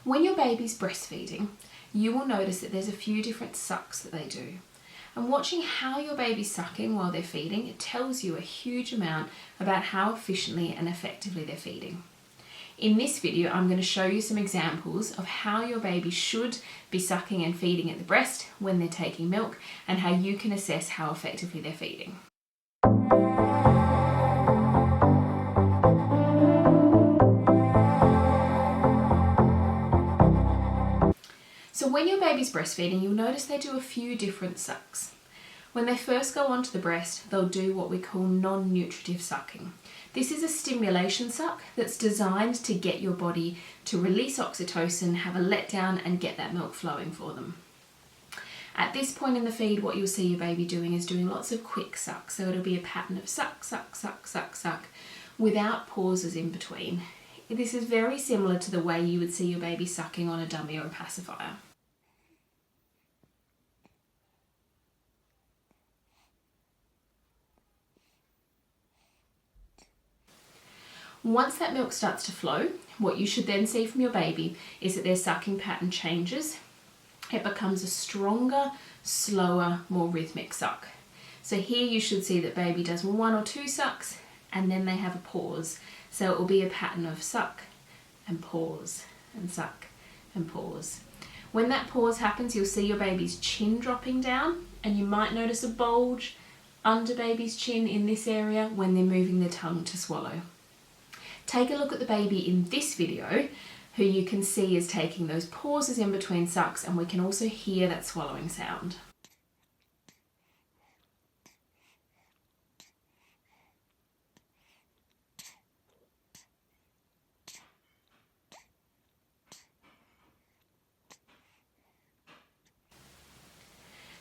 When your baby's breastfeeding, you will notice that there's a few different sucks that they do. And watching how your baby's sucking while they're feeding, it tells you a huge amount about how efficiently and effectively they're feeding. In this video, I'm going to show you some examples of how your baby should be sucking and feeding at the breast when they're taking milk, and how you can assess how effectively they're feeding. So when your baby's breastfeeding, you'll notice they do a few different sucks. When they first go onto the breast, they'll do what we call non-nutritive sucking. This is a stimulation suck that's designed to get your body to release oxytocin, have a letdown, and get that milk flowing for them. At this point in the feed, what you'll see your baby doing is doing lots of quick sucks. So it'll be a pattern of suck, suck, suck, suck, suck, without pauses in between. This is very similar to the way you would see your baby sucking on a dummy or a pacifier. Once that milk starts to flow, what you should then see from your baby is that their sucking pattern changes. It becomes a stronger, slower, more rhythmic suck. So here you should see that baby does 1 or 2 sucks and then they have a pause. So it will be a pattern of suck and pause and suck and pause. When that pause happens, you'll see your baby's chin dropping down, and you might notice a bulge under baby's chin in this area when they're moving their tongue to swallow. Take a look at the baby in this video, who you can see is taking those pauses in between sucks, and we can also hear that swallowing sound.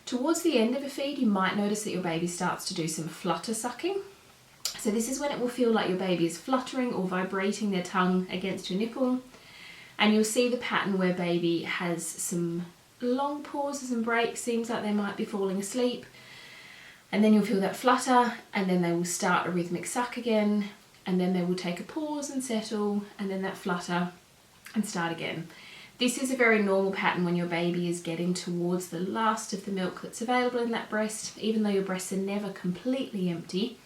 Towards the end of a feed, you might notice that your baby starts to do some flutter sucking. So this is when it will feel like your baby is fluttering or vibrating their tongue against your nipple. And you'll see the pattern where baby has some long pauses and breaks, seems like they might be falling asleep. And then you'll feel that flutter, and then they will start a rhythmic suck again, and then they will take a pause and settle, and then that flutter and start again. This is a very normal pattern when your baby is getting towards the last of the milk that's available in that breast, even though your breasts are never completely empty.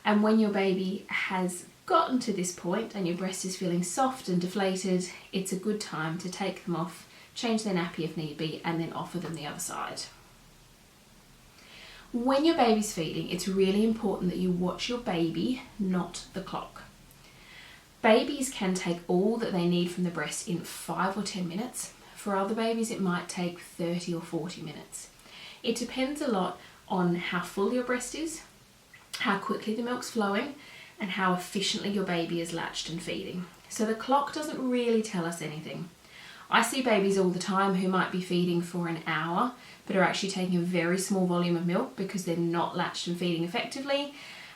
And when your baby has gotten to this point and your breast is feeling soft and deflated, it's a good time to take them off, change their nappy if need be, and then offer them the other side. When your baby's feeding, it's really important that you watch your baby, not the clock. Babies can take all that they need from the breast in 5 or 10 minutes. For other babies, it might take 30 or 40 minutes. It depends a lot on how full your breast is, how quickly the milk's flowing, and how efficiently your baby is latched and feeding. So the clock doesn't really tell us anything. I see babies all the time who might be feeding for an hour, but are actually taking a very small volume of milk because they're not latched and feeding effectively,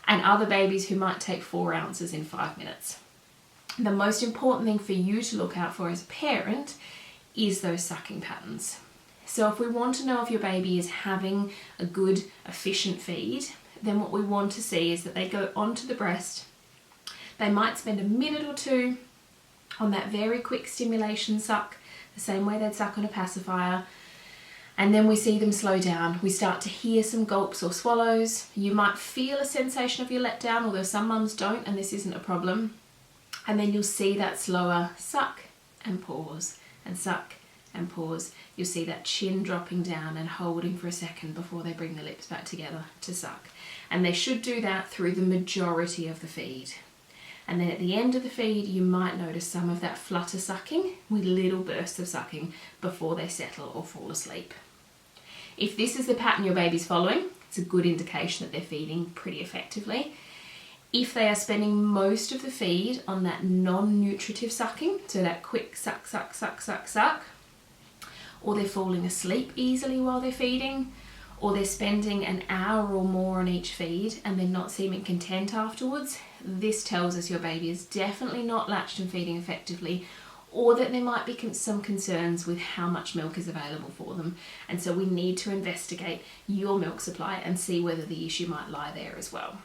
and other babies who might take 4 ounces in 5 minutes. The most important thing for you to look out for as a parent is those sucking patterns. So if we want to know if your baby is having a good, efficient feed, then what we want to see is that they go onto the breast. They might spend a minute or 2 on that very quick stimulation suck, the same way they'd suck on a pacifier, and then we see them slow down. We start to hear some gulps or swallows. You might feel a sensation of your letdown, although some mums don't, and this isn't a problem. And then you'll see that slower suck and pause and suck and pause. You'll see that chin dropping down and holding for a second before they bring the lips back together to suck. And they should do that through the majority of the feed. And then at the end of the feed, you might notice some of that flutter sucking with little bursts of sucking before they settle or fall asleep. If this is the pattern your baby's following, it's a good indication that they're feeding pretty effectively. If they are spending most of the feed on that non-nutritive sucking, so that quick suck, suck, suck, suck, suck, or they're falling asleep easily while they're feeding, or they're spending an hour or more on each feed and they're not seeming content afterwards, this tells us your baby is definitely not latched and feeding effectively, or that there might be some concerns with how much milk is available for them. And so we need to investigate your milk supply and see whether the issue might lie there as well.